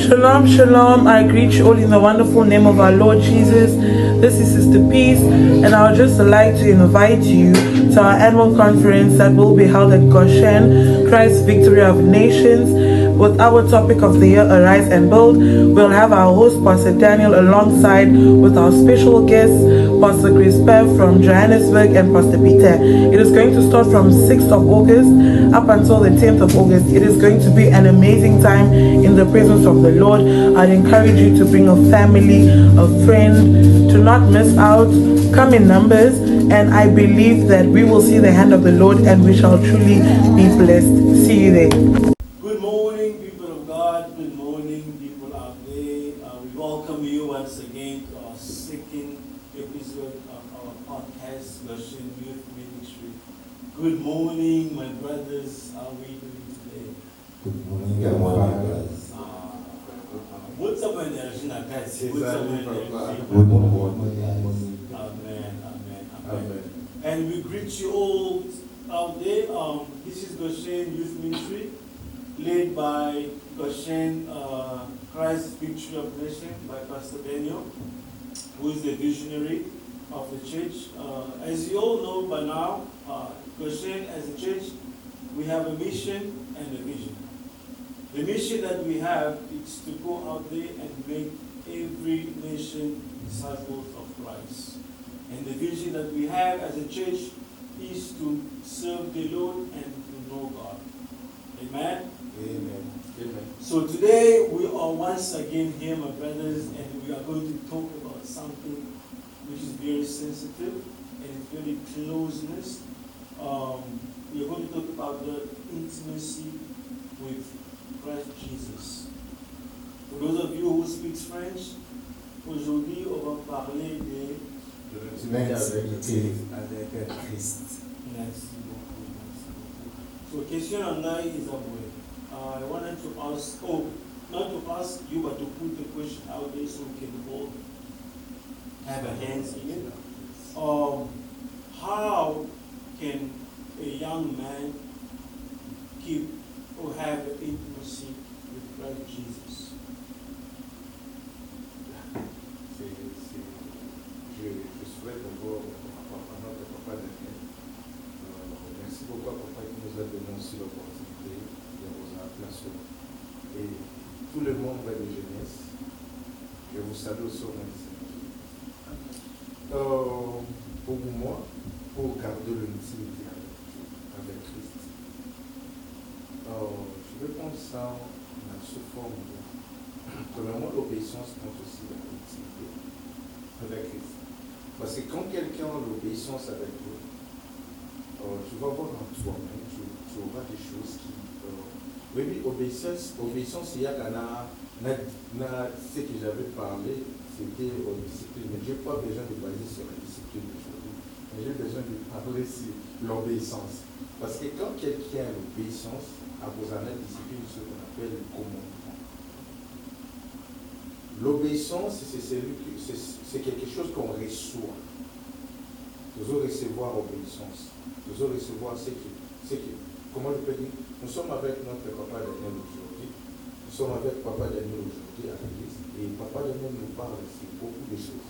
Shalom, shalom. I greet you all in the wonderful name of our Lord Jesus. This is Sister Peace, and I would just like to invite you to our annual conference that will be held at Goshen, Christ Victory of Nations. With our topic of the year, Arise and Build, we'll have our host, Pastor Daniel, alongside with our special guests, Pastor Chris Pev from Johannesburg and Pastor Peter. It is going to start from 6th of August up until the 10th of August. It is going to be an amazing time in the presence of the Lord. I'd encourage you to bring a family, a friend, to not miss out. Come in numbers, and I believe that we will see the hand of the Lord and we shall truly be blessed. See you there. Good morning, people of God. Good morning, people out there. We welcome you once again to our second episode of our podcast, Goshen Youth Ministry. Good morning, my brothers. How are we doing today? Good morning, brothers. What's up, energy? What's up, energy? Good morning. Amen. And we greet you all out there. This is Goshen Youth Ministry, led by Goshen Christ Victory of Nation by Pastor Daniel, who is the visionary of the church. As you all know by now, Goshen as a church, we have a mission and a vision. The mission that we have is to go out there and make every nation disciples of Christ. And the vision that we have as a church is to serve the Lord and to know God. Amen? Amen. So today we are once again here, my brothers, and we are going to talk about something which is very sensitive and it's very closeness. We are going to talk about the intimacy with Christ Jesus. For those of you who speak French, aujourd'hui on va parler de L'intimité avec Christ. Merci beaucoup. So question en live is away. I wanted to ask, not to ask you, but to put the question out there so we can all have a hands in it. How can a young man keep or have an intimacy with Christ Jesus? Je souhaite d'abord à notre papa Daniel. Merci beaucoup à papa qui nous a donné aussi l'opportunité de vous appeler. Et tous les membres de jeunesse, je vous salue au nom de Seigneur. Pour moi, pour garder l'intimité avec Christ, je vais prendre ça sous forme de, premièrement, l'obéissance compte aussi dans l'intimité avec Christ. Parce que quand quelqu'un a l'obéissance avec toi, tu vas voir en toi-même, tu auras des choses qui... oui, obéissance, il y a ce que j'avais parlé, c'était discipline. Mais je n'ai pas besoin de baser sur la discipline aujourd'hui. Mais j'ai besoin de parler sur l'obéissance. Parce que quand quelqu'un a l'obéissance, à cause de la discipline, c'est ce qu'on appelle le commandement. L'obéissance, c'est quelque chose qu'on reçoit. Nous allons recevoir l'obéissance. Nous allons recevoir ce qui, comment je peux dire, nous sommes avec notre papa Daniel aujourd'hui. Nous sommes avec papa Daniel aujourd'hui à l'église. Et papa Daniel nous parle sur beaucoup de choses.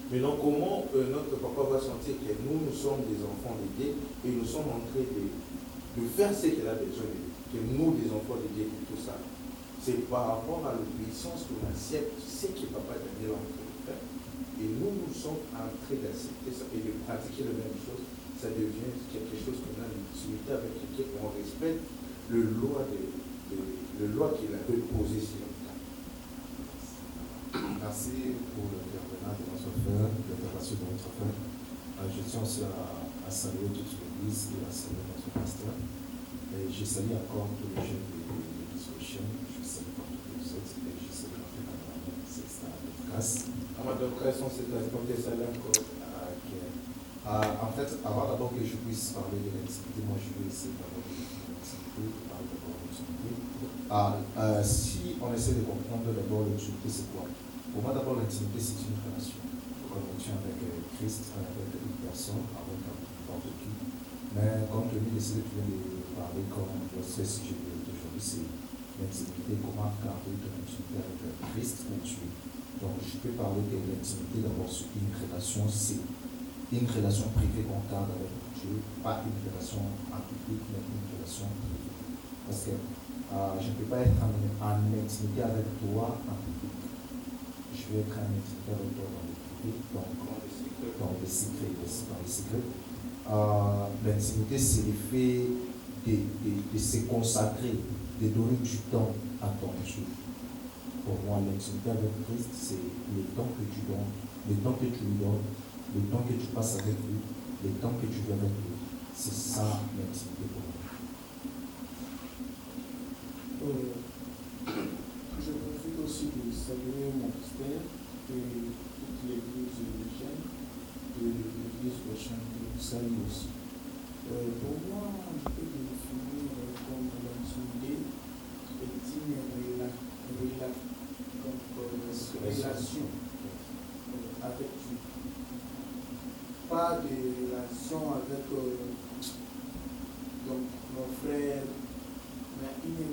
Maintenant, comment notre papa va sentir que nous sommes des enfants de Dieu et nous sommes en train de faire ce qu'il a besoin de nous, que nous, des enfants de Dieu, tout ça. C'est par rapport à l'obéissance qu'on accepte ce que papa Daniel est en train de faire. Et nous sommes en train d'accepter ça et de pratiquer la même chose. Ça devient quelque chose qu'on a l'intimité avec quelqu'un, on respecte le loi qu'il a posé sur notre temps. Merci pour l'intervention de notre frère, l'intervention de notre frère. Je tiens aussi à saluer toute l'église et à saluer notre pasteur. Et je salue encore tous les jeunes de l'église Goshen. Je salue pas tous les autres et je salue notre camarade, c'est ça, de grâce. En fait, avant d'abord que je puisse parler de l'intimité, moi je vais essayer d'abord de l'intimité, parler d'abord de l'intimité. Si on essaie de comprendre d'abord l'intimité, c'est quoi? Pour moi, d'abord, l'intimité, c'est une relation. On tient avec Christ, avec une personne, avec n'importe qui. Mais compte tenu de ce que tu viens de parler comme le sujet d'aujourd'hui, c'est l'intimité, comment garder ton intimité avec le Christ où tu es. Donc, je peux parler de l'intimité d'abord sur une relation, c'est une relation privée qu'on garde avec Dieu, pas une relation en public, mais une relation privée. Parce que je ne peux pas être en intimité avec toi en public. Je vais être en intimité avec toi dans le privé, donc dans les secrets. L'intimité, c'est le fait de se consacrer, de donner du temps à ton Dieu. Pour moi, l'intimité avec Christ, c'est le temps que tu donnes, le temps que tu lui donnes, le temps que tu passes avec lui, le temps que tu vis avec lui. C'est ça l'intimité pour moi. Je profite aussi de saluer mon frère et toute l'église jeune de l'église prochaine de salue aussi. Pour moi, je peux définir comme l'intimité est une relation avec Dieu. Pas de relation avec donc, nos frères, mais une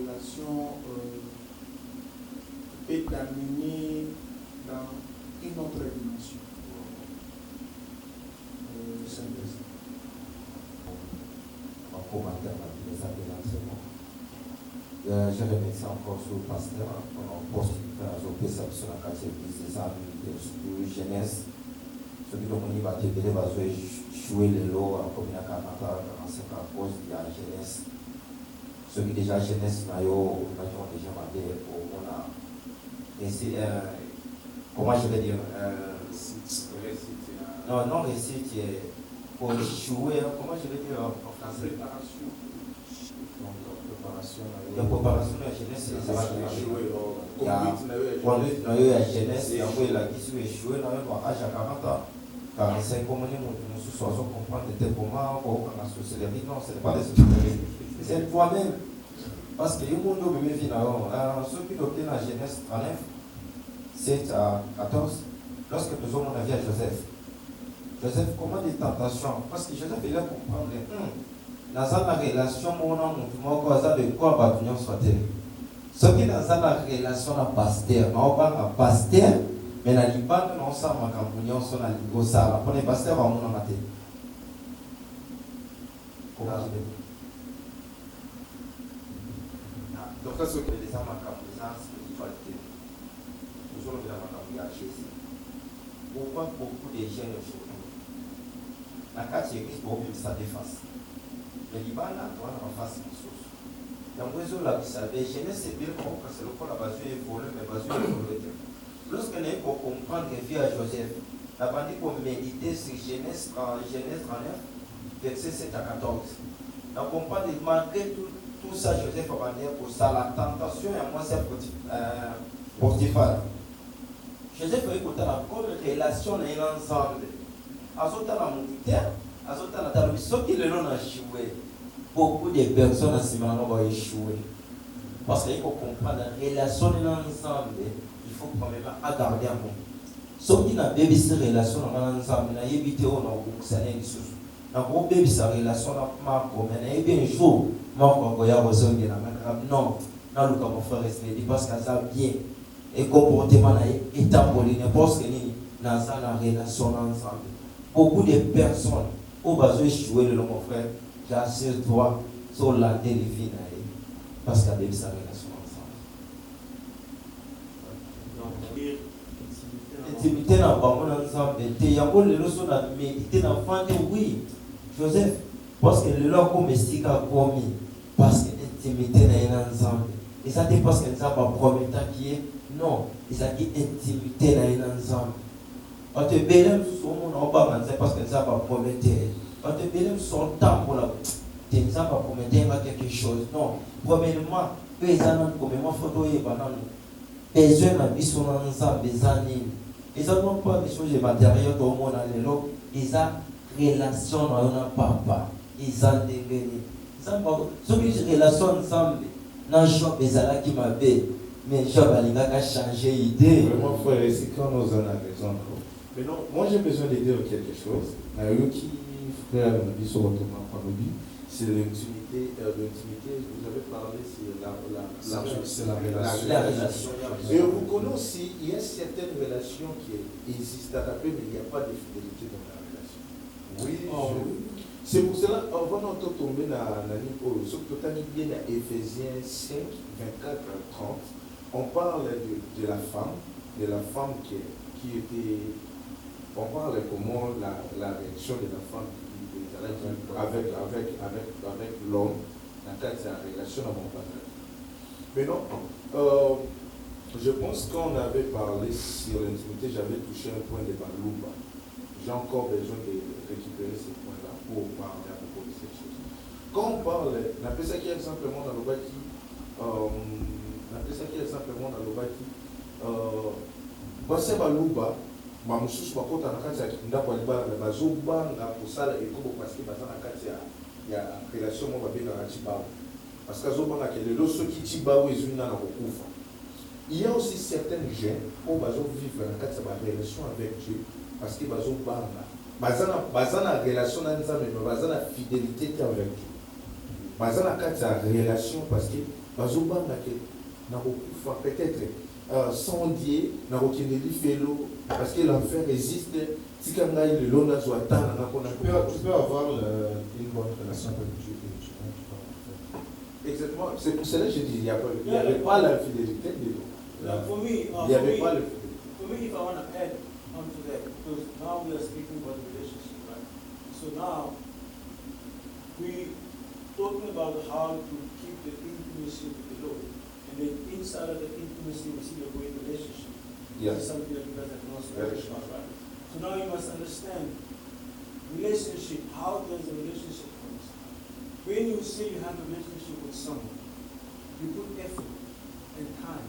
relation peut t'amener dans une autre dimension. En commentaire des enseignements. Je remercie encore sur le pasteur pour l'opposition sur la catégorie des amis de jeunesse. Ce qui nous va te dire, va jouer les lots en communication à cause de la jeunesse. Ce qui déjà jeunesse, nous avons déjà demandé pour mon comment je vais dire non, récit qui est pour jouer, comment je vais dire en français? La préparation de la jeunesse, ça va jouer. Conduite dans la jeunesse, et après la question est jouée dans l'âge à 40 ans. 45 comme nous sommes comprendre des moments où on a société. Non, ce n'est pas des sociétés. C'est toi-même. Parce que le monde où vit là, ceux qui obtiennent la jeunesse 39, 7 à 14, lorsque nous avons la vie à Joseph. Joseph, comment des tentations? Parce que Joseph, il a comprendre. Dans la relation, mon de quoi battre soit-il. Ce qui est dans la relation à pasteur, on parle à pasteur, mais dans le Liban, on sait ma campagne, on sait la ça. Pour les pasteurs, on a maté. Comment je vais dire? Donc, ce qui est déjà ma campagne, spiritualité. Nous allons dire ma campagne à Jésus. Pourquoi beaucoup de jeunes aujourd'hui? La carte église pour même sa défense. Le Liban, là, on va face à une chose. Donc, vous avez la jeunesse, c'est bien parce que le corps a besoin d'évoluer, mais besoin d'évoluer. Lorsqu'on est pour comprendre la vie à Joseph, la bandit pour méditer sur Genèse 39, verset 7 à 14. Donc, on comprend malgré tout ça, Joseph a bandit pour ça, la tentation et moi, c'est Potiphar. Joseph a écouté la relation dans l'ensemble. Azota la militaire, azota la table, ce qui le long a échoué. Beaucoup de personnes à ce moment vont échouer. Parce qu'il faut comprendre la relation dans l'ensemble, il faut quand même garder un mot. Ceux qui n'ont pas cette relation dans l'ensemble, ils ont évité au nom de Salé. Ils n'ont pas cette relation dans Marco, mais ils ont un jour, Marco a besoin de la main. Non, non, le cas mon frère est parce que ça bien. Et comportement est tambourine, parce que nous dans la relation ensemble. Beaucoup de personnes ont besoin de jouer le mon frère. J'assure-toi sur la télévision parce qu'il y a des relations ensemble. Intimité dans le monde ensemble. Il y a des leçons à méditer dans le fond. Oui, Joseph, parce que le lot comme est commis, parce que l'intimité dans l'ensemble. Et ça c'est parce que ça va promettre qui est non. Et ça dit intimité dans l'ensemble. On te bélème sur mon embarras, c'est parce que ça va promettre. On te bélème sur le temps pour la. Ça va promettre quelque chose. Non. Premièrement, eux, ils ont comme moi, photo et banane. Besoin de vie sur l'ensemble des années. Ils n'ont pas des choses matérielles dans le monde. Ils ont relation dans un papa. Ils ont des bénis. Ils ont une relation ensemble. Dans le shop, ils ont qui m'appelle. Mais le shop, il a changé d'idée. Vraiment, frère, c'est quand nous en avons raison. Mais non, moi j'ai besoin de dire quelque chose. Qui frère, on a dit sur votre main, c'est l'intimité. l'intimité, vous avez parlé sur C'est la relation. La relation. Et vous connaissez aussi, il y a certaines relations qui existent à mais il n'y a pas de fidélité dans la relation. Oui, C'est pour cela, avant de tomber dans la ligne, surtout quand il vient à Éphésiens 5, 24 à 30, on parle de la femme qui était. On parle comment la réaction de la femme avec l'homme dans le cadre de la relation à mon père. Mais non, je pense qu'on avait parlé sur l'intimité, j'avais touché un point de Balouba. J'ai encore besoin de récupérer ce point-là pour parler à propos de cette chose. Quand on parle, on appelle ça qui est simplement dans le bâti, Basse Balouba, Mamusus Makota Nakati Ndako Alibara, Bazobanga, Posala et Kobo parce que Bazana Kati il y a relation moi avec la Tibaou. Parce que Zobanga qui est le ceux qui Tibaou et Zuna Nakokufa. Il y a aussi certaines gens où Bazo vivent dans la relation avec Dieu parce que Bazobanga. Bazana relation dans mais Bazana fidélité avec Dieu. Bazana Kati relation parce que Bazobanga qui Nakokufa peut-être. Sans Dieu, parce que l'enfer existe. Tu peux avoir une bonne relation avec Dieu. Exactement, c'est pour cela que je dis, il n'y avait pas l'infidélité. For me, if I want to add on to that, because now we are speaking about relationship, right? So now, we talking about how to keep the intimacy with the Lord. And then inside of the intimacy, we see the great relationship. Yes. This is something that you guys have not spoken about, right? So now you must understand, relationship, how does a relationship come? When you say you have a relationship with someone, you put effort and time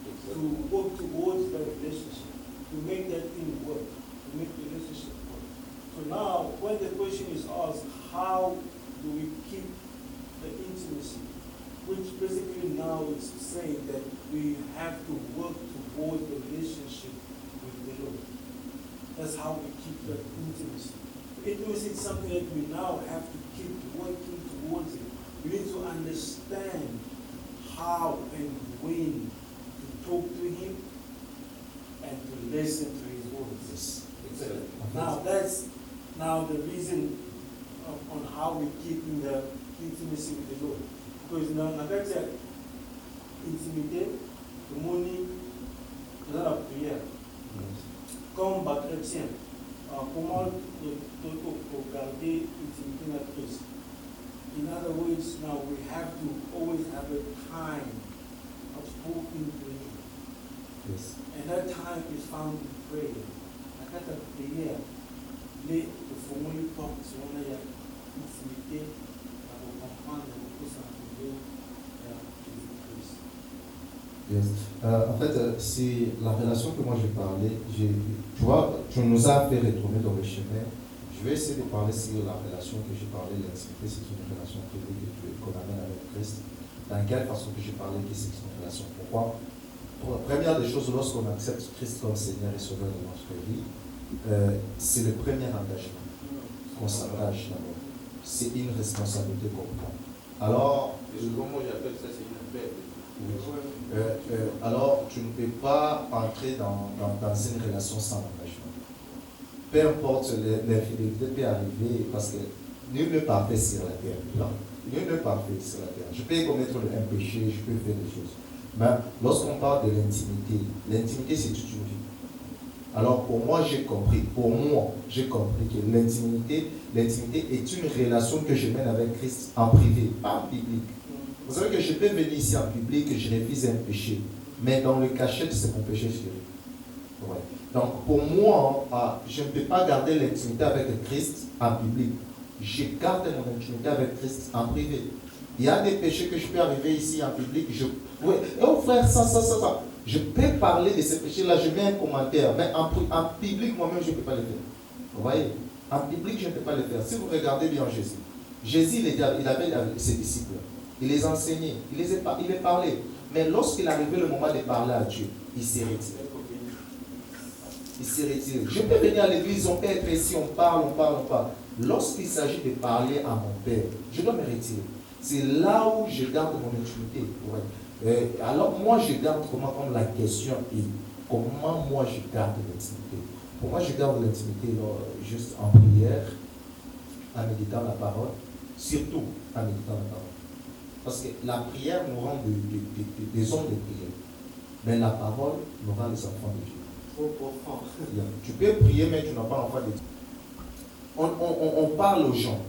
to work towards that relationship, to make that thing work, to make the relationship work. So now, when the question is asked, how do we keep the intimacy? Which basically now is saying that we have to work towards the relationship with the Lord. That's how we keep the intimacy. Intimacy is something that we now have to keep working towards it. We need to understand how and when to talk to Him and to listen to His words. Excellent. Now that's now the reason on how we keep in the intimacy with the Lord. Because now that's intimité, le money, dans la prière. Comme bas chrétien, comment garder intimité avec Christ? In other words, now we have to always have a time of spoken to Him. Yes. And that time is found in prayer. I got a prayer. Les formule talk sur la intimité, la comprendre, la Yes. En fait, c'est la relation que moi j'ai parlé. Tu vois, tu nous as fait retourner dans le chemin. Je vais essayer de parler sur la relation que j'ai parlé, l'intimité, c'est une relation privée qu'on amène avec Christ. Dans quelle façon que j'ai parlé que c'est une relation? Pourquoi? Première des choses, lorsqu'on accepte Christ comme Seigneur et Sauveur de notre vie, c'est le premier engagement qu'on s'engage d'abord. C'est une responsabilité qu'on prend. Alors, comment j'appelle ça, c'est une affaire. alors, tu ne peux pas entrer dans une relation sans engagement. Peu importe, l'infidélité peut arriver parce que nul n'est parfait sur la terre. Non, nul n'est parfait sur la terre. Je peux commettre un péché, je peux faire des choses. Mais lorsqu'on parle de l'intimité, l'intimité c'est toute une vie. Alors pour moi, j'ai compris que l'intimité est une relation que je mène avec Christ en privé, pas en public. Vous savez que je peux venir ici en public et je révise un péché, mais dans le cachette, c'est mon péché chéri. Ouais. Donc pour moi, je ne peux pas garder l'intimité avec Christ en public. Je garde mon intimité avec Christ en privé. Il y a des péchés que je peux arriver ici en public. Oh frère, ça. Je peux parler de ces péchés-là, je mets un commentaire, mais en public, moi-même, je ne peux pas le faire. Vous voyez? En public, je ne peux pas le faire. Si vous regardez bien Jésus, il avait ses disciples. Il les enseignait, il les parlait. Mais lorsqu'il arrivait le moment de parler à Dieu, il s'est retiré. Je peux venir à l'église, on peut être ici, on parle. Lorsqu'il s'agit de parler à mon père, je dois me retirer. C'est là où je garde mon intimité. Ouais. Alors moi, je garde comment comme la question est, comment moi je garde l'intimité. Pour moi, je garde l'intimité juste en prière, en méditant la parole, surtout en méditant la parole. Parce que la prière nous rend des hommes de prière, mais la parole nous rend les enfants de Dieu. Tu peux prier, mais tu n'as pas l'enfant de Dieu. On parle aux gens.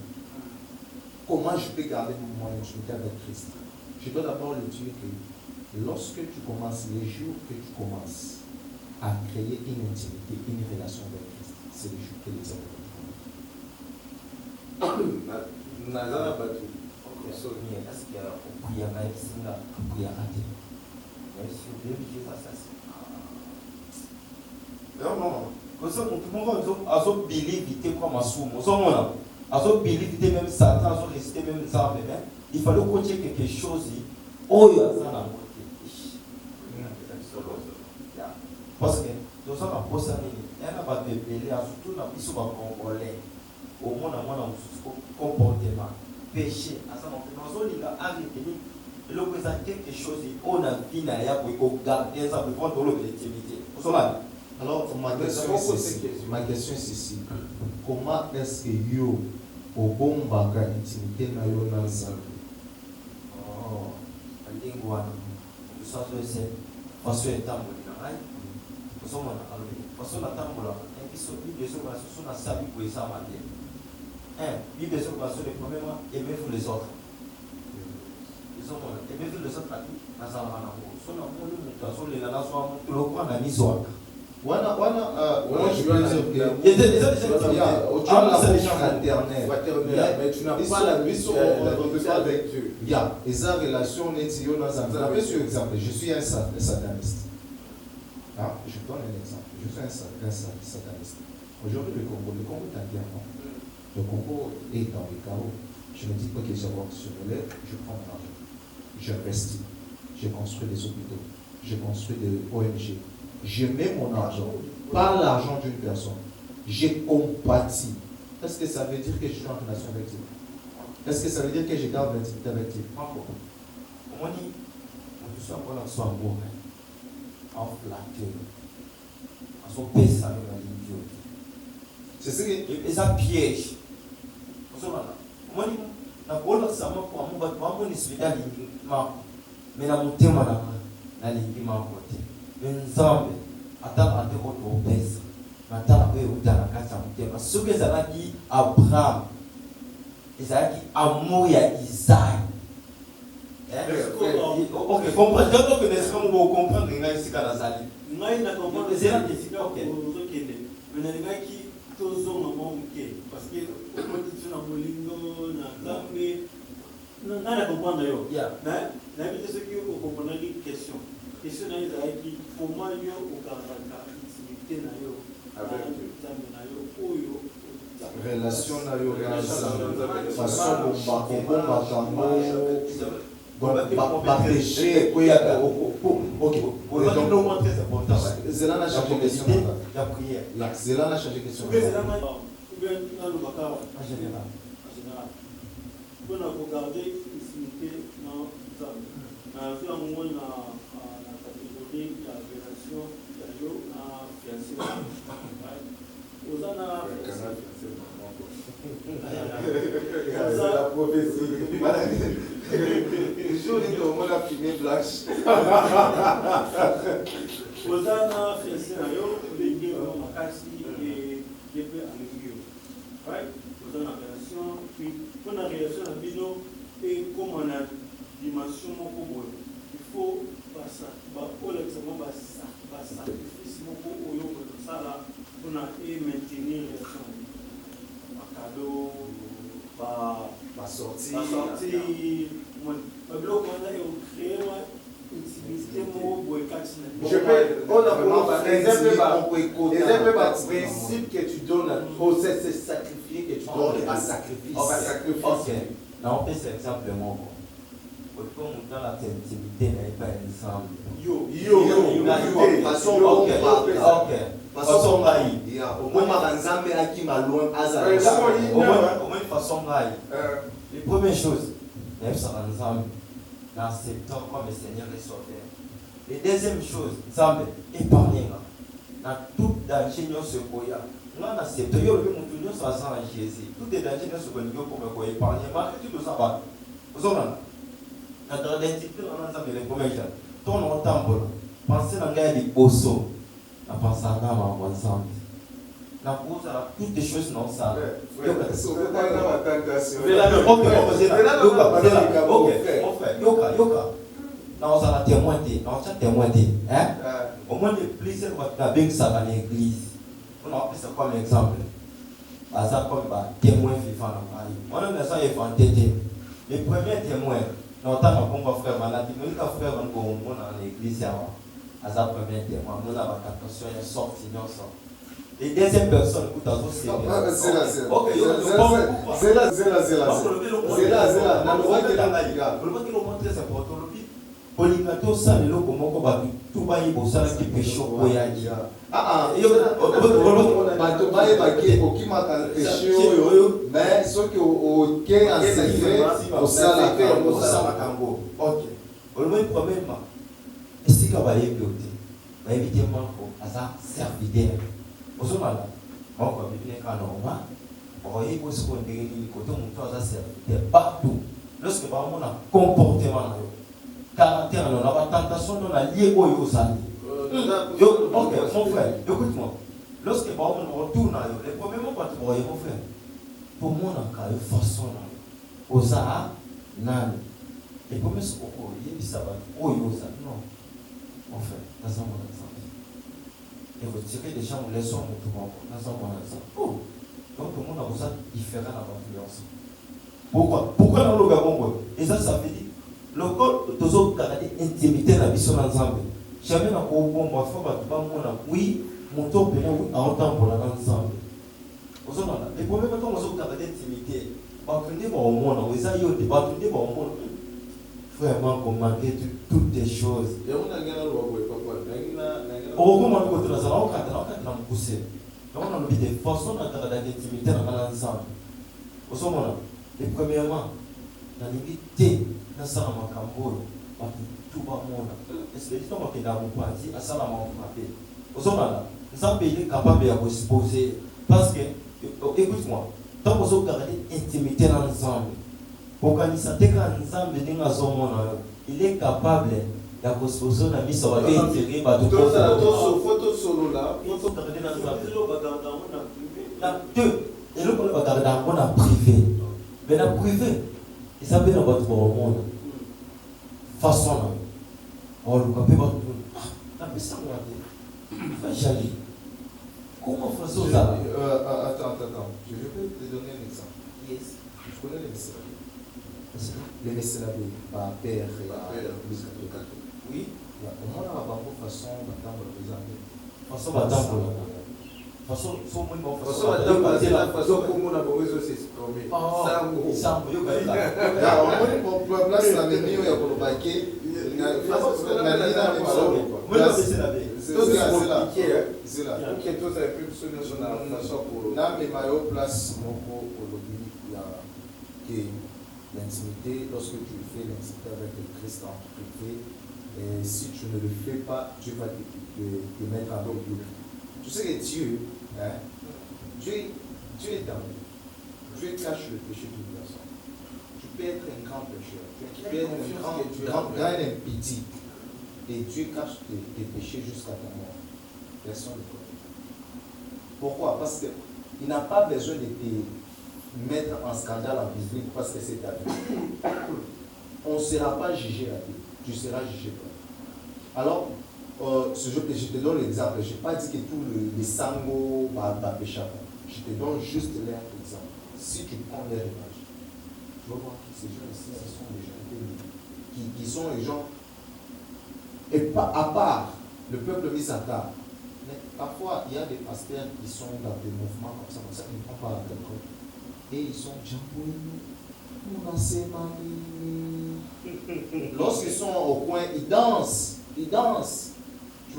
Comment je peux garder mon intimité avec Christ? Je dois d'abord le dire que lorsque tu commences, les jours que tu commences à créer une intimité, une relation avec Christ, c'est les jours que les hommes il fallait coacher quelque chose. Oh, il y a ça dans le parce que nous sommes en poste, il y a pas de bébé, surtout dans les congolais. Au moins, on a un comportement, péché, à ça, on a arrêté. Le présent quelque chose, on a fini à garder ça pour prendre l'intimité. Alors, ma question est ceci. Comment est-ce que yo, au bon bagage intimité, na yo na nzambe? Oh, alingwana. Nous sommes parce que tambour na ai. Nous sommes na albi. Parce que na tambour, et qui sont Bible sur la sous na sabi pour ça matin. Bible sur la sous le premièrement aimez-vous les autres. Ils ont aimez-vous les autres à qui na ça na mo. So na mo le mutation le na so mo le quoi na miso. Moi je veux dire que tu as la fonction maternelle, mais tu n'as pas la mission avec Dieu. Il y a des relations nétiyo dans un exemple. Je suis un sataniste. Je donne un exemple. Je suis un sataniste. Aujourd'hui, le Congo est en guerre. Le Congo est dans le chaos. Je me dis, ok, je me lève, je prends mon argent. J'investis. Je construis des hôpitaux. Je construis des ONG. Je mets mon argent, pas l'argent d'une personne. Je compatis. Est-ce que ça veut dire que je suis en relation avec Dieu? Est-ce que ça veut dire que je garde l'intimité avec Dieu? On dit, on soit encore en soi bon, en flatteur, en son pèse ça dans l'idiot. C'est ce que. Et ça piège. On dit, na bola ça m'a pour mon hospital mais na mon thème na l'ingima côté. Nzambe atala ate koto pesa natala pe utana kata mutema soki ezalaki Abraham ezalaki amour ya Isaac. Ok, comprendre que n'est-ce pas vous comprendre ngai sika nazali ngai na comprendre que sika ozokende mais nalingaki tozonga moke parce que okoti na molingo na Nzambe ngai na comprendre yo na yebi te soki okomprendaki question. Question na ezalaki comment yo okazaka intimité na yo avec Nzambe na yo oyo relation na yo façon bomba tango péché ok Zélan a changé question la prière Zélan a changé question en général pour garder intimité na Nzambe na vu un moment na catégorie de la relation de yo na fiancé ozana la prophétie jour où on a fini flash ozana fiancé na yo ndenge makasi et depuis avec yo right ozana relation puis pour la relation na bino et comme on a dimension moko boye il faut sacrifice moko oyo kosala mpona maintenir relation bakado basorti babiloko wana ecrée intimité moko boye kati na principe que tu donnes au c'est sacrifier que tu donnes à sacrifice. Ok, on peut cet exemple mon comme dans la intimité n'est pas ensemble. Ok. façon ngai ya omona nzambe akima loin azala au moins façon ngai les premières choses nayebisaka nzambe na acceptant comme Seigneur et Sauveur. Les deuxième chose nzambe épargne nga na tout danger nyonso ekoya nga na accepte yo lobi mutu nyonso aza na Jésus tout danger nyonso kolingi okoma koépargne marke tu toza bato ozonana na dans l'intitulé na nzambe les premières gens ton otambola pense na ngai ya liboso na pensaka na makambo nzambe na kozala toutes les choses na osala yoka na ozala témoin te na otya témoin te au moins de plusieurs bato nabengisaka na église mpona wapesa comme exemple baza comme batémoin vivant na ngai wana naza évente te le premier témoin na otanga bongo frère maladi moyika frère bani komona na église yawa aza premier témoin mona batentation ya sorti nyonso les deuxième personne écoute à Polimato ça le loco moko ba tout ba yibo ça qui péché koyaji bato bayebaki okimaka péché oyo mais soki oke en secret osala kango ok olomoi premièrement esika bayebi ote bayebi te moko aza serviteur ozomala moko abibine kaka normal oyebi osiko ndenge nini kote moto aza serviteur partout lorsque bamona comportement na yo caractère non la tentation non la lié au yosani ok mon frère écoute-moi lorsque on retourne les premiers mots quand tu voyais mon frère pour moi on a une façon osa nan les premiers secours il ça va au yosani non mon frère dans un moment et vous tirez des gens les sons tout le monde dans un moment oh donc tout le monde a besoin différent à l'influence pourquoi dans le Gabon et ça veut dire le corps toujours garder intimité na biso na nzambe jamais na ko bomba fa ba mona oui moto pena oui a autant pour la nzambe ozona les premiers temps on garder intimité ba kende ba omona weza yo de ba kende ba omona vraiment commander toutes les choses ya mona ngana lo boy papa ngina o ko mo ko tuna za o ka na mukuse donc on a le de façon na garder intimité na nzambe ozona et premièrement na limite nasala makambo oyo bato tu bamona esprit to bakenda mopanzi asala makambo te ozomala nzambe il est capable ya koexposer parce que écoute-moi tant que vous gardez intimité na nzambe okanisa te ka nzambe ndenge azomona yo il est capable ya koexposer na miso bato intérêt bato photo solo là photo garder na nzambe na deux eloko na bagarder yango na privé mais na privé ça peut pas être bon monde façon là on le peut pas tout la personne là va jali comment faire ça attends je peux te donner un exemple yes je connais les messieurs les messieurs par père oui on a la bonne façon d'attendre les amis façon d'attendre façon so moi mon façon la façon comme on a besoin c'est comme ça yo gaila ya on peut place la menu ya kolobake place moko olobi ya que l'intimité lorsque tu fais l'intimité avec le Christ en privé et si tu ne le fais pas Dieu va te mettre en double. Tu sais que Dieu est dans lui. Dieu cache le péché d'une personne. Tu peux être un grand pécheur, tu peux être un grand impétit, et Dieu cache tes péchés jusqu'à ta mort. Personne ne connaît. Pourquoi? Parce qu'il n'a pas besoin de te mettre en scandale en public parce que c'est ta vie. On ne sera pas jugé à Dieu, tu seras jugé par Dieu. Alors, je te donne l'exemple. Je n'ai pas dit que tous les sangos va pécher. Je te donne juste leur exemple. Si tu prends leur image, tu vas voir que ces gens ici, ce sont des gens qui sont les gens, et pas à part le peuple mis à part. Mais parfois, il y a des pasteurs qui sont dans des mouvements comme ça, ils ne prennent pas la tête. Et ils sont lorsqu'ils sont au coin, ils dansent. Tu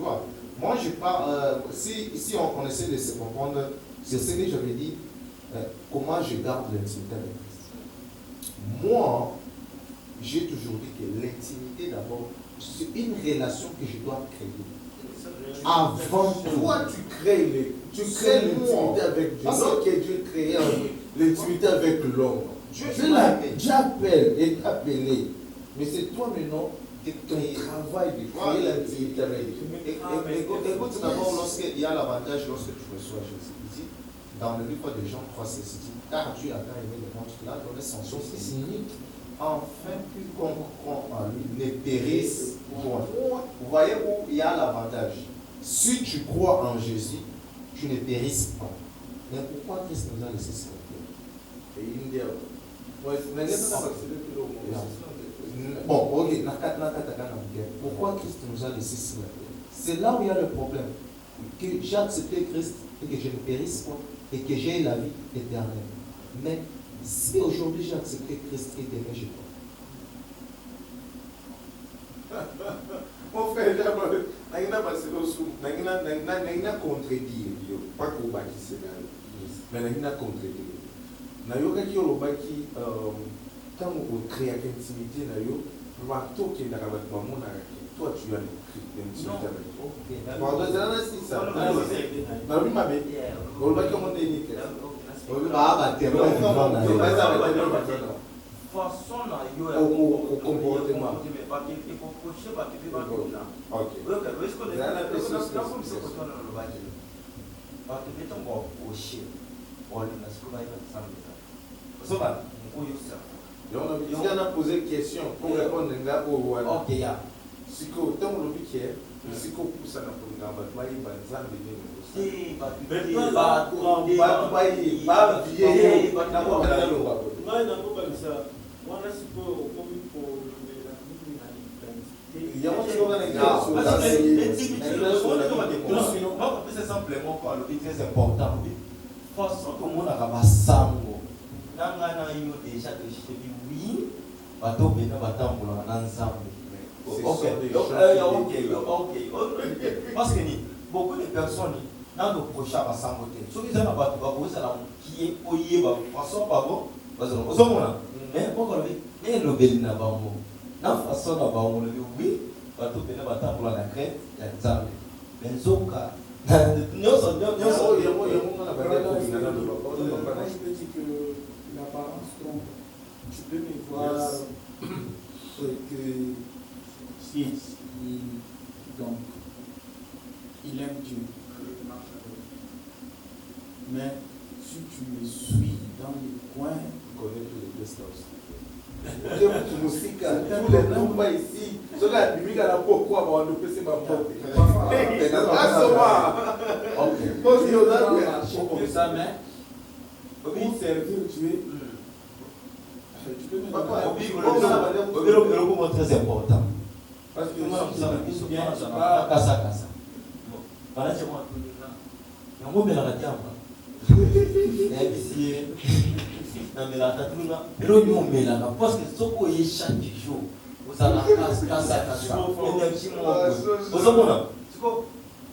vois, moi je parle, si on essaie de se comprendre sur ce que j'avais dit, comment je garde l'intimité avec Christ. Moi, j'ai toujours dit que l'intimité d'abord, c'est une relation que je dois créer. Avant tout. Toi, tu crées l'intimité avec Dieu. Non que Dieu crée l'intimité avec l'homme. Dieu appelle et appelé. Mais c'est toi maintenant ton travail de créer l'intimité avec Dieu. Écoute d'abord, lorsqu'il y a l'avantage, lorsque tu reçois Jésus, il dit, dans le livre de Jean 3,16, il dit, car Dieu a tant aimé le monde qu'il a donné son Fils unique, afin que quiconque en lui ne périsse point. Vous voyez où il y a l'avantage. Si tu crois en Jésus, tu ne périsses pas. Mais pourquoi Christ nous a laissé sur la terre? Bon, ok, pourquoi Christ nous a laissé sur la terre? C'est là où il y a le problème. Que j'ai accepté Christ et que je ne périsse pas et que j'ai la vie éternelle. Mais si aujourd'hui j'ai accepté Christ et demain je crois. Mon frère, je contredire, pas qu'on va qui se mais je contredire. Nayoka olobaki ntango okrea intimité na yo bato okendaka bato bamonaka ke toi tu as l'intimité avec pardon ezala na sisa nalobi mabe olobaki omo ndeni te façon na yo au comportement. Il a posé une question pour répondre à ok, yeah. Si tu as un lobby qui est, si tu as un c'est simplement quoi, le très important. Façon que mon arabasango, nangana yo déjà que je te dis oui, bateau bena batambo na ensemble. Ok, parce que beaucoup de personnes dans le prochain basango te. Ceux qui ont bateau bako ça la qui est oyé ba façon bako, parce que on s'en mais pourquoi le le belina bango. Na façon na bango le oui, bateau bena batambo na crête, ya ensemble. Benzoka Moi, je peux dire que l'apparence trompe. Tu peux me voir que donc, il aime Dieu. Mais si tu me suis dans les coins, connais tous les guest house. Tu musique, tous les noms ici. Cela, lui, il a pourquoi on ne peut pas porter. pour servir Dieu, tu peux me le très important. Parce que moi, c'est bien, parce que ce qu'on est chaque jour,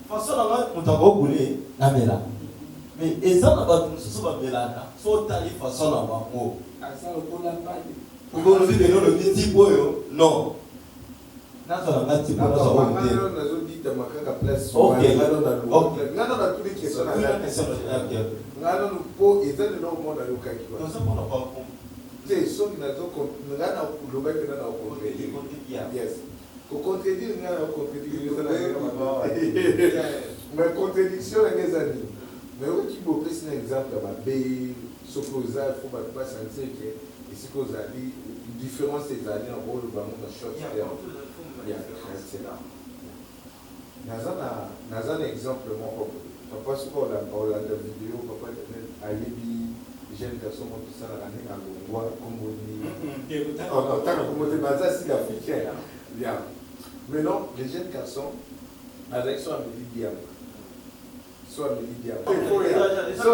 vous allez mais ils ont pas tout ce qu'on veut là, soit t'as les façons à voir. Pour qu'on vive dans le petit boyo, non. Non, ça va pas. Mais contradiction les amis. Mais où qui vous prenez un exemple à ma béi, s'opposer, il faut pas sentir que ici qu'on a dit différence des années en gros le ballon de short terme. Il y a c'est là. Dans un exemple mon papa ce qu'on a la vidéo papa a yebi jeune personne comme tout ça la année à Longwa comme on dit. En tant que comme des bases si africain. Bien. Mais non, les jeunes garçons avec son amélie bien. Soit media. So,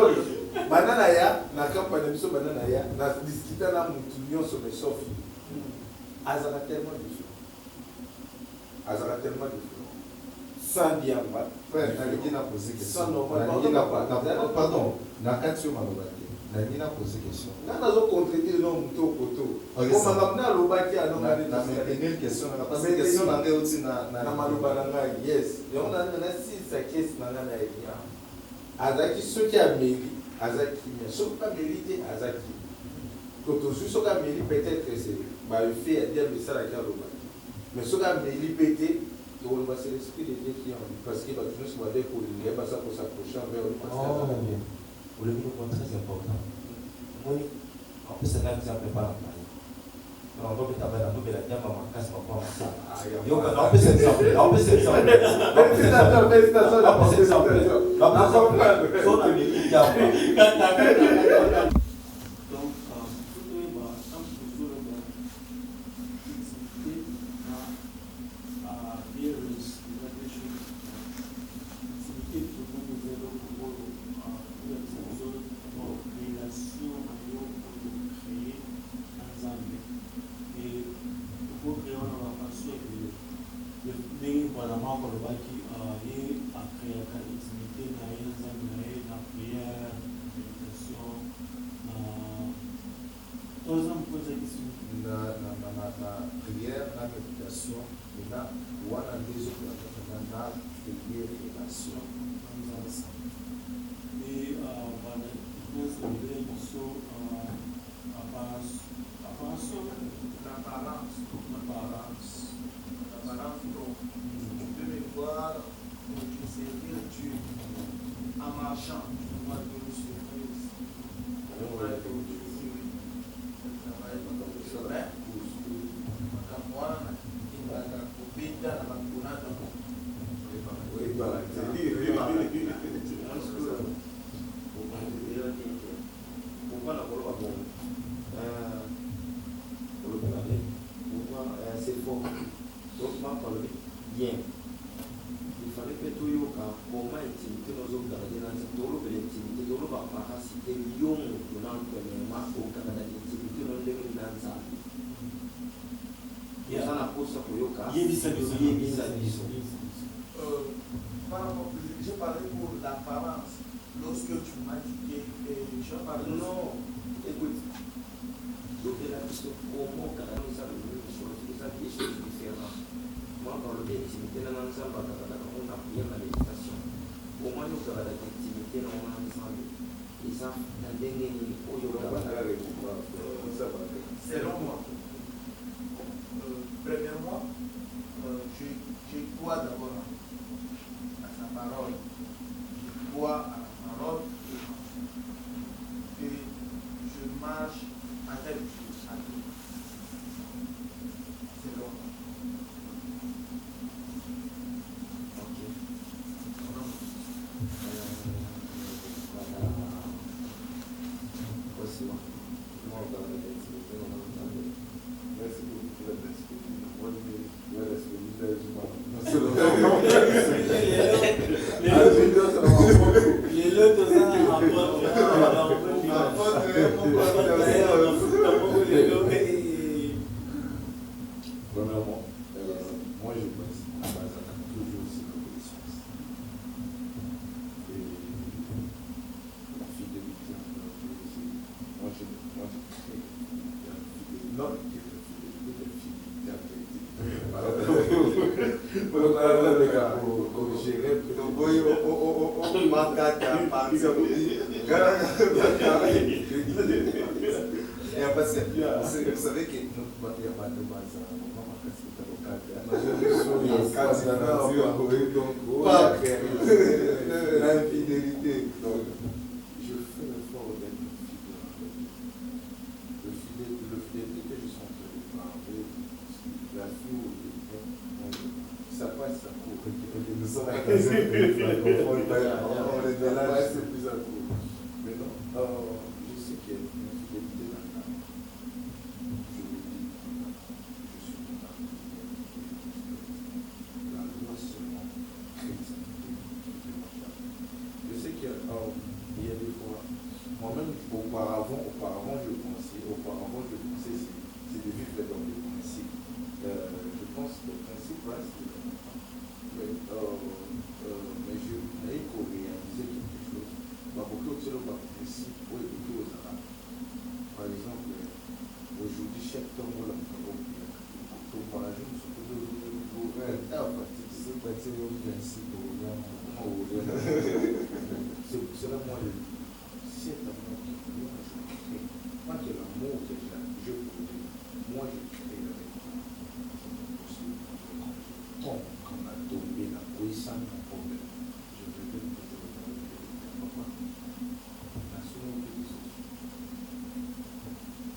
banana ya na campagne biso banana ya na discuter na mutu nyonso me sofi. Azala tellement différent. sans diamant. Frère, nalingi na poser Ça, question. normalement, Nalingi na pardon. pardon. Nakati yo maloba te. Nalingi na poser question. Nga nazo contredire no mutu okoto. Ok, Ko ça. makambo na alobaki Na alonga maintenir question na parce que question na ngai oti na maloba na ngai yes yango na silisa kesi na ngai na elia azalaki soki ameli azalaki kimia soki ameli te azalaki to tozwi soki ameli peut-être c'est baefe ya diable esalaki alobaki mais soki ameli mpe te tokoloba c'est l'esprit de Dieu qui en lui parce que bato nyonso bade kolinga basa kosapproche envers lui parce que azala bien Le point très important. Moi, en plus, c'est un exemple pas en non, on peut taper la double la diamant, ma casse, ma pomme, ça. Yo, on peut s'exemple. On peut s'exemple. prière, la méditation, et là, on a des autres prière et relation. Et l'apparence, donc, tu peux me voir, tu servir Dieu en marchant, tu vois Dieu surprise. Tu vois Dieu travail dans le chemin, makamwana, inaka kupita na makunata. C'est fort. Donc, ma parole bien. Il fallait que tout le monde comment intimité nos autres gardiens dans cette tolo de l'intimité, tolo va pas citer lion pour l'entraînement au Canada l'intimité non les dans ça. Il y a la course pour yoka. Par rapport, j'ai parlé pour l'apparence. Lorsque tu m'as dit que je parle non, écoute. Donc la question comment Canada nous a donné des choses différentes. Moi, quand le l'intimité dans l'ensemble, on a bien la méditation. Comment nous faire l'activité dans l'ensemble? Ils ont un dernier niveau. Selon moi, premièrement, je crois d'abord à sa parole. Je crois à la parole et je marche avec Dieu. Selon moi. Premièrement, moi je pense à base toujours aussi l'obéissance. Et la fidélité, moi je crée la fidélité, la fidélité, vous savez que notre il y a pas de base. L'infidélité. Donc, je fais l'effort d'être fidèle. Le fidélité que je suis en train de parler, la fille, ça passe, ça court. Nous sommes à 15 on est de l'âge, c'est plus à court. Mais non, je sais qu'il y a une fidélité dans l'âme. Je le dis, je suis totalement la loi seulement chrétienne. Je sais qu'il y a des fois, moi-même, auparavant je pensais c'est de vivre dans les principes. Je pense que le principe reste important. Mais c'est le principe au C'est là moi, cet amour qui moi je crée. Moi qui l'amour que je produis, moi je crée avec toi. Quand on a tombé la puissance de mon problème, je vais te poser le papa. La somme qui est sous.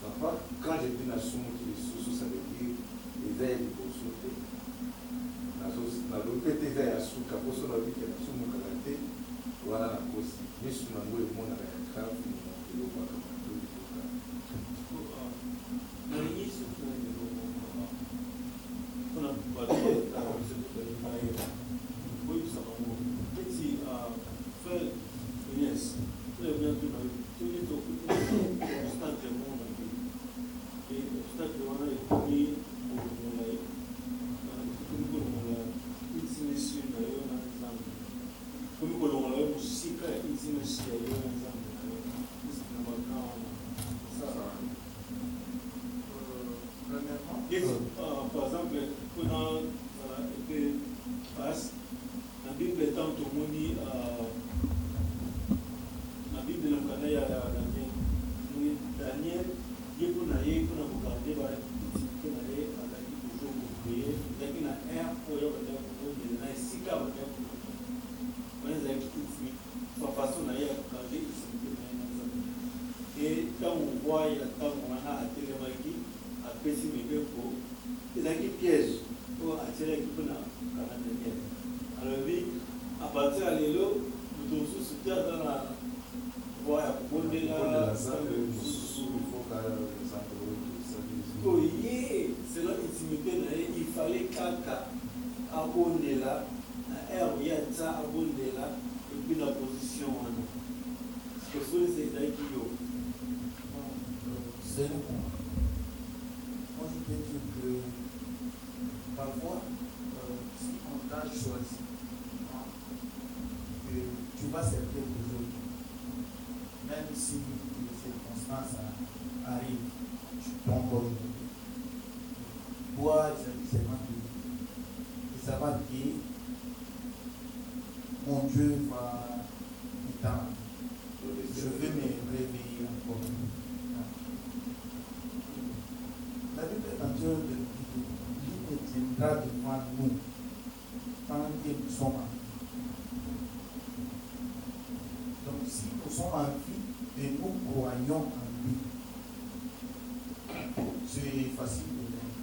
Papa, quand je dis la somme qui est sous, ça veut dire les ailes pour sauter. Na lopete eza ya suka poso na biki na sumu kalate wana na kosi misu na ngwe mona ya krafu na kiloba kama ndio kutoka na yesu tunajua kuna baadhi ya watu wengi kwa sababu eti fait yes très bien tout na tout les autres stade de monde et stade de wana est mis intimation na yo na nzambe komi kolongola yo mosika ya intimation ya yo na nzambe na yo na bakana par exemple mpona zala epe passe na bible ntango tomoni na bible na mokanda ya daniel moni daniel ye mpona ye mpona kogarde baintimité na ye azalaki toujours kokreye ezalaki na aire oyo bazalaki kokodela na esika bazalaki wana ezalaki intime façon na ye ya kogarde intimité na ye na nzambe e ntango roi ya ntango wana atelemaki apesi mibeko ezalaki piège oyo atielaki mpona kaka daniel alobi a partir ya lelo moto mosusu te aza na roi ya kobondela oye selon intimité na ye il fallait kaka abondela na aire ye atia abondela epuis na position wana kosolisa ezalaki yo C'est le point. Moi, je peux dire que parfois, si on t'a choisi, que tu vas servir les autres, même si les circonstances arrivent, tu peux encore jouer. Toi, c'est seulement de savoir que mon Dieu va m'étendre. Je vais me réveiller encore. La Bible est en train de dire qu'il tiendra devant nous tant que nous sommes en vie. Donc, si nous sommes en vie et nous croyons en lui, c'est facile de vaincre.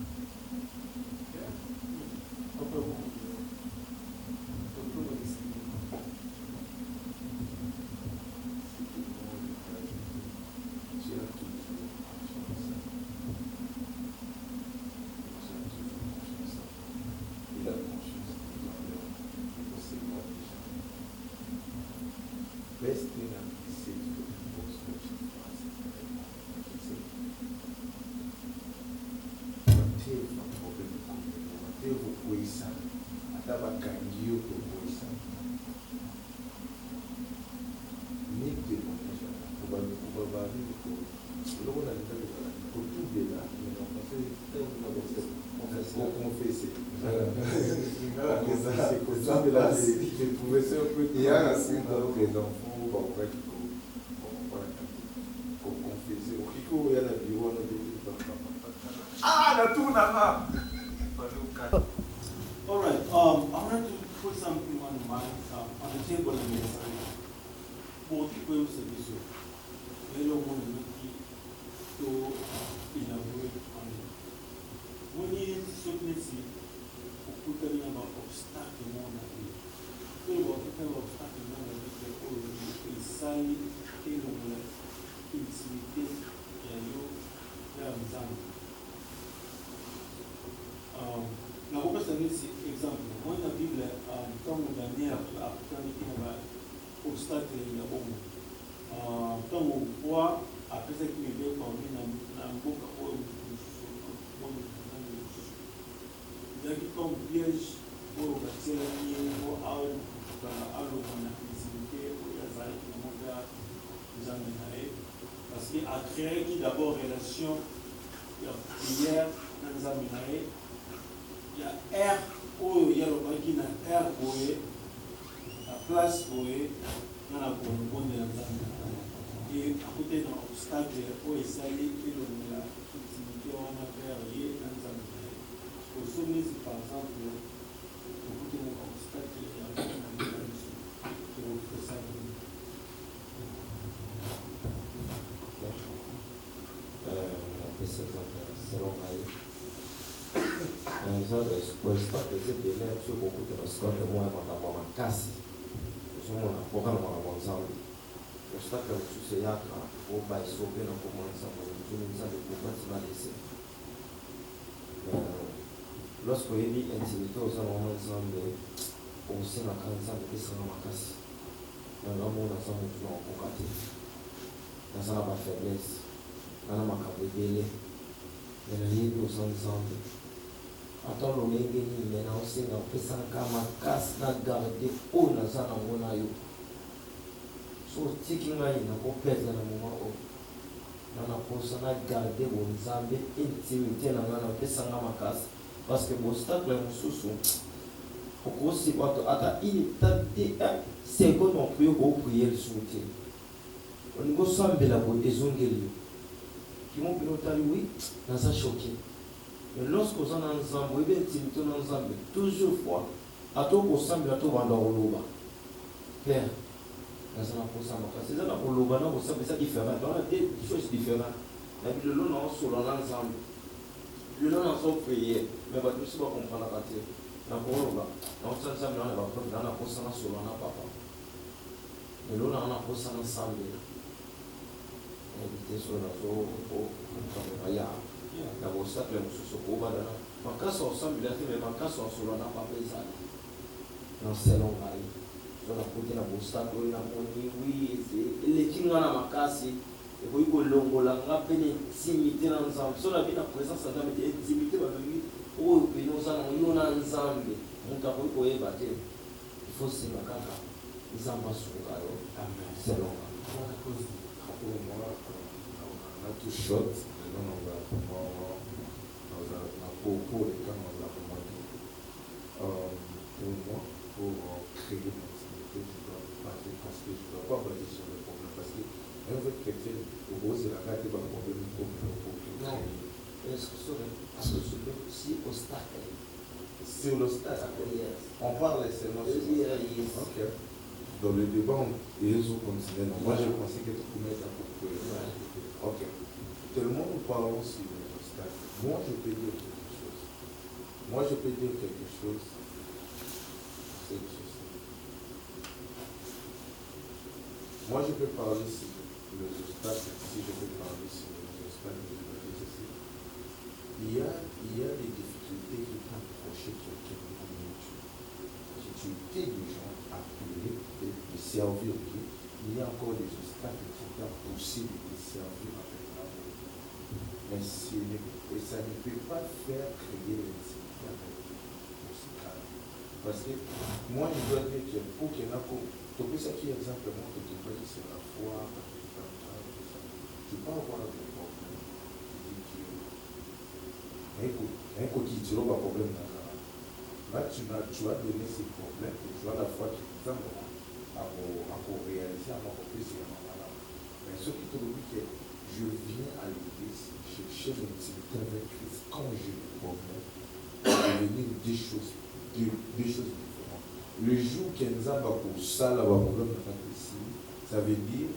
All right. I wanted to put something on the mind, on the table in the Pour qui peut se dire, mais le monde qui to élaborer en lui. Mon idée, c'est que si pour que nous avons un obstacle dans la vie, que nous avons un obstacle dans la vie, c'est pour le salut et l'intimité et l'eau vers les âmes. Na kwa sababu si example moja Biblia kama Daniel akutana na obstacle ya bomu kama kwa apesa kile kwa mimi na mboka kwa bomu donc comme piège pour bâtir niveau au alo na intimité pour ya zali na moja jamais nae parce que a créé d'abord relation ya prière dans zaminae ya air oyo ya lobaki na air place boye na kolobonela nzambe e akute na obstacle oyo esali elongela intimité wana vers ye na nzambe na ye osomisi par exemple okute na obstacle ya na biso ekosali selon Maï. Genre, obstacle ezebele soki okuta obstacle moko makambo ya makasi ozomona pokana makambo nzambe obstacle mosusu eyaka obaisa obe na komona nzambe motuni nzambe kobatima lese lorsque oyebi intimité oza na wana nzambe osengaka nzambe opesanga makasi nangamona naza motu na okoka te naza na bafaiblesse nana makambo ebele me nayebi oza nzambe ata lolenge nini me naosenga opesanga makasi na garde oyo naza nango na yo so otiki ngai nakoperdre na moma oyo nanaposa na garde bonzambe intimité na ngai napesanga makasi parce que bostacle mosusu okosi bato ata seconde okoyo kopriere lisusu te olingi osambela boye ezongeli yo kimo bino otali wi naza choqué mais lorsque oza na nzambe oyebi intimité na nzambe toujours fois ata okosambela tobanda koloba père naza na posa makasi eza na koloba na kosambela eza différent wana te chose différent na bilelo na osola na nzambe bilelo na so priere mais bato biso bakomprenaka te na koloba naosa nzambe wana bapreuve na naposa na sola na papa lelo na naposa na sambela invité sur la zone pour ya na bostacle mosusu kobadana makasi osambela te me makasi osola na papa ezali na selon ngai so nakoki na bostacle oyo namoni wi eleki nga na makasi ekoki kolongola nga mpe na intimité na nzambe so nabi na présence ya nzambe te intimité babengi oyo pene oza nango yo na nzambe moto akoki koyeba te ifo senga kaka nzambe asunga yo selon ngai. Pour moi, on a tout shot, maintenant on va pour les cas, on va pour moi, pour créer une activité, je dois passer parce que je ne dois pas baser sur le problème. Parce que un vrai chrétien, au gros, c'est la carte qui va problème pour Non, est-ce que si obstacle sur l'obstacle, yes. on parle seulement sur Yes. Ok. Dans le débat, ils ont continué. Moi, je pensais que tu pouvais mettre pour ok. Tellement nous parlons sur les obstacles. Moi, je peux dire quelque chose. C'est ceci. Moi, je peux parler sur les obstacles. Si je peux parler sur les obstacles, je peux dire ceci. Il y a des difficultés qui t'approchent quelqu'un comme Dieu. Si tu étais déjà appelé de servir Dieu, il y a encore des obstacles qui t'ont poussé de servir avec l'amour. Mais ça ne peut pas faire créer l'intimité avec Dieu. Parce que moi, je dois dire que pour qu'il y en a tout ça qui est simplement que tu peux dire c'est la foi, tu peux avoir des problèmes. Tu dis Dieu. Un côté, tu n'as pas de problème dans la là, tu as donné ces problèmes et tu as la foi qui t'aime à réaliser, à m'apporter ces moments-là. Mais ce qui te dit que je viens à l'église chercher l'intimité avec Christ quand j'ai des problèmes, devenir des choses différentes. Le jour qu'il y a pour ça, là, problème ici, ça veut dire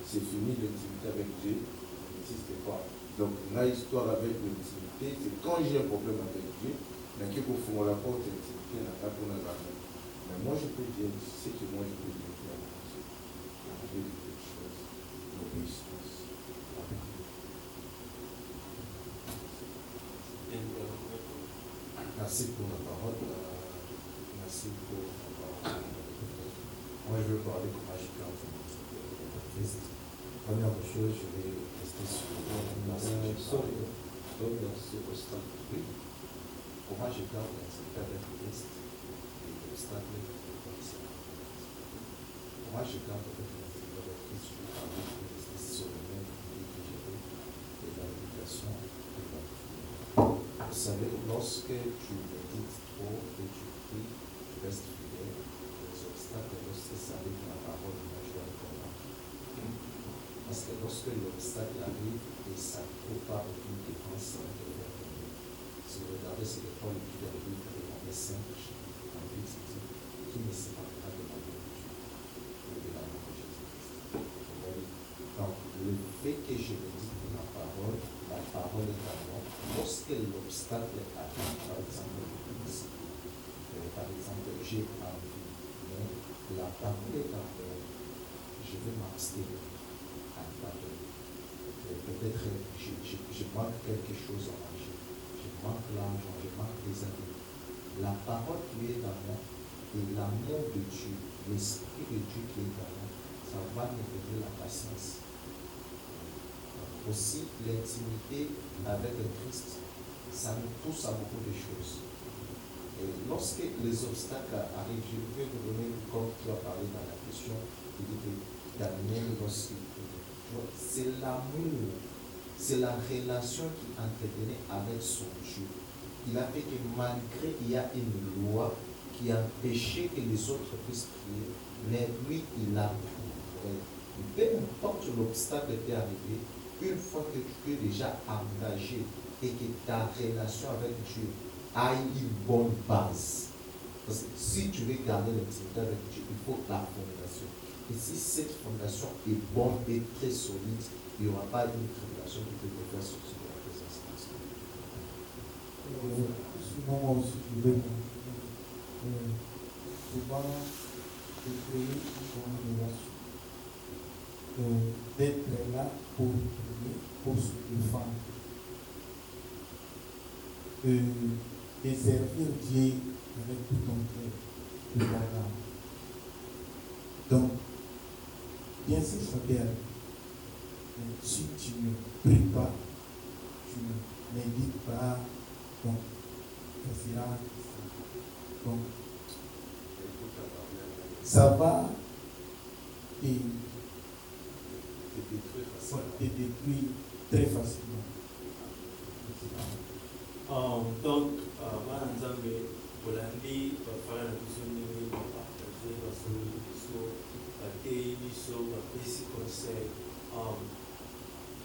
c'est fini l'intimité avec Dieu, ça n'existe pas. Donc, l'histoire avec l'intimité, c'est quand j'ai un problème avec Dieu, mais qu'il faut faire la porte d'intimité, n'a pas pour nous amener. Mais moi, je peux dire, ce que moi, je peux dire, c'est quelque chose, l'obéissance. Merci pour la parole. Merci pour la parole. Moi, je veux parler comme agitateur de Christ. Première chose, je vais rester sur le comment je garde l'intimité avec Christ et l'obstacle de l'obéissance. Comment je garde l'intimité avec Christ, je vais parler de rester sur le même niveau que j'avais de l'application de la vie. Vous savez, lorsque tu médites trop et tu pries, tu restes fidèle, les obstacles, lorsque Parce que lorsque l'obstacle arrive et ça ne trouve pas aucune défense, ça va te faire tomber. Si vous regardez ce que Paul dit dans le livre des Romains 5, en Bible, c'est dit qui ne séparera de l'amour de Dieu ou de l'amour de Jésus-Christ. Donc, le fait que je médite de la parole est à moi. Lorsque l'obstacle arrive, par exemple, j'ai envie, mais la parole est à moi, je vais m'abstenir à ne pas donner. Peut-être je manque quelque chose à manger, je manque l'argent, je manque des amis. La parole qui est dans moi et l'amour de Dieu, l'Esprit de Dieu qui est dans moi, ça va me donner la patience. Aussi, l'intimité avec le Christ, ça nous pousse à beaucoup de choses. Et lorsque les obstacles arrivent, je vais vous donner, comme tu as parlé dans la question, tu dis que Daniel, c'est l'amour, c'est la relation qu'il entretenait avec son Dieu. Il a fait que malgré il y a une loi qui empêchait que les autres puissent prier, mais lui, il a prié. Peu importe l'obstacle qui est arrivé, une fois que tu es déjà engagé et que ta relation avec Dieu a une bonne base. Parce que si tu veux garder l'intimité avec Dieu, il faut la fondation. Et si cette fondation est bonne et très solide, il n'y aura pas une tribulation qui peut te faire sortir de la présence de Dieu. Souvent, moi aussi, je voulais souvent créer une bonne relation. D'être là pour prier, pour se défendre. De servir Dieu avec tout ton cœur, tout ton âme. Donc, bien sûr, ça peut arriver. Mais si tu ne pries pas, tu ne médites pas, donc, ça sera. Donc, ça va te détruire très facilement. Donc, bana nzambe bolandi bafala na biso ndenge bapartage basoli biso bateyi biso bapesi conseil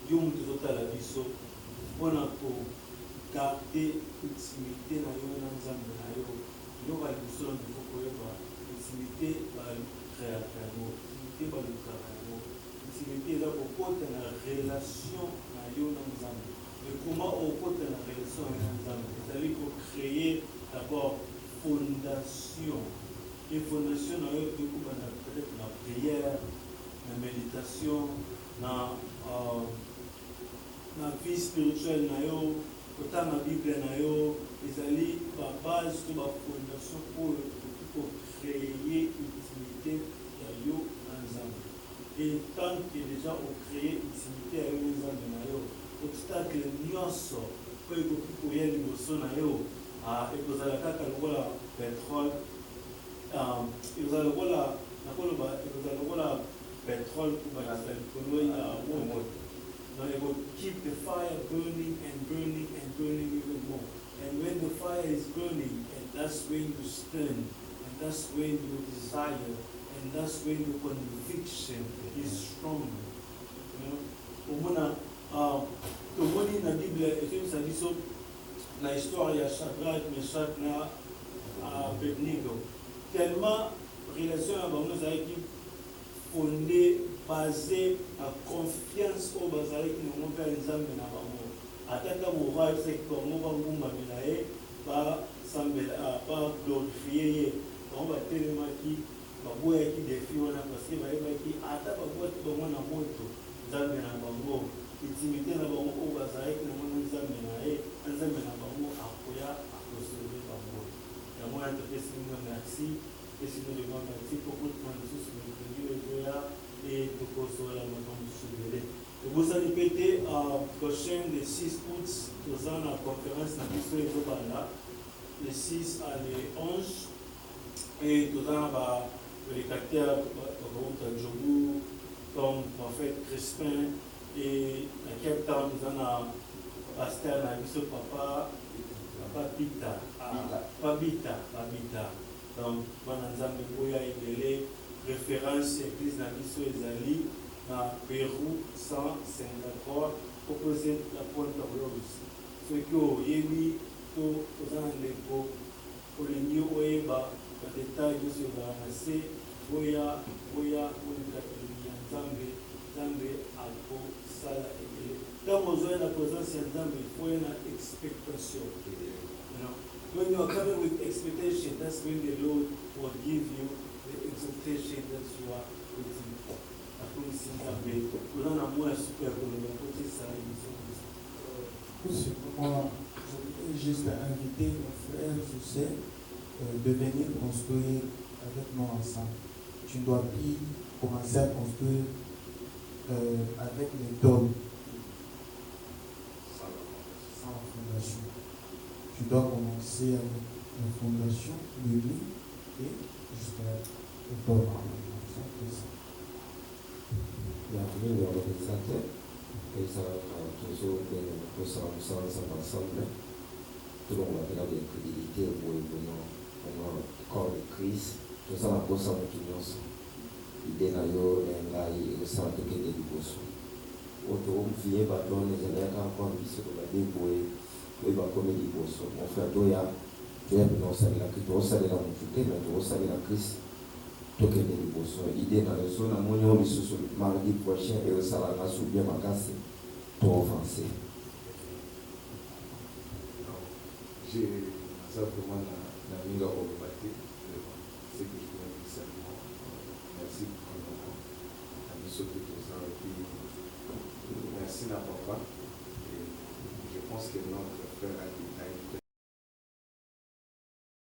yo moto ezotala biso mpona kogarde intimité na yo na nzambe na yo yo balibiso na bifo koyeba intimité bakreaka yango intimité balukaka yango intimité eza kokota na relation na yo na nzambe. Mais comment on peut la relation avec ensemble? C'est-à-dire qu'il faut créer d'abord fondation. Et fondation, peut-être la prière, la méditation, la vie spirituelle, autant la Bible, c'est-à-dire la base de la fondation pour créer l'intimité de yo ensemble. Et tant que déjà on crée l'intimité avec ensemble, obstacle nyonso oyo ekoki koya liboso na yo ekozala kaka lokola pétrole ekozala lokola pétrole kobakisa likolo ya moto. Donc it will keep the fire burning and burning and burning even more. And when the fire is burning, and that's when you stand, and that's when you desire, and that's when the conviction is strong. You know, tomoni na Bible ezoyebisa biso na histoire ya Shadrach, Meshach na Abednego. Tellement relation ya bango ezalaki fondée, basée na confiance oyo bazalaki nango mpe ya nzambe na bango. Ataka moroi eseki bango bagumbamela ye baglorifie ye, bango batelemaki baboyaki defi wana parce que bayebaki ata babwaki bango na moto nzambe na bango intimité na bango oyo bazalaki nango na nzambe na ye nzambe na bango akoya akosove bango yango wana topesi bino merci epesi bino lema merci mpo kotuna lisusu mikongi ezoya e tokosola makambo mosusu ebele ebosani mpe te prochain le 6 août toza na conférence na biso ezobanda le 6 à le 11 et toza na balékateur bakauta Djobu comme prophète Crispin et à Cape Town nous avons un pasteur na biso papa Babita donc bana nzambe boya ebele référence église na biso ezali na Pérou 100 Singapour proposé la pointe de l'Orus. Ce qui est mis pour aux Anglais pour les new weba na détail de ce varanasi boya Nzambe ako sala ekele. Quand vous avez la présence de Nzambe, il faut une expectation. You know, when you are coming with expectation, that's when the Lord will give you the expectation that you are waiting for. Moi, je voudrais juste inviter nos frères et sœurs de venir construire avec nous ensemble. Tu ne dois plus commencer à construire avec les dômes, sans la fondation. Tu dois commencer avec la fondation, le lit et jusqu'à le dôme. Bienvenue dans l'organisateur et ça toujours pour ça ensemble. Tout le monde a de crédibilité pour le corps de Christ. Tout ça la posa mukinyoso. L'idée na yo ngai ça to kende liboso. Auto mfie badone zeleka kwa biso ko bade boye we ba comme liboso. Mon frère Doya, tu es non ça la que tu osa de la mutute mais tu osa de la Christ. Tokende liboso idée na leso na monyo lisusu mardi prochain et ça la sous bien makasi pour avancer. J'ai ça vraiment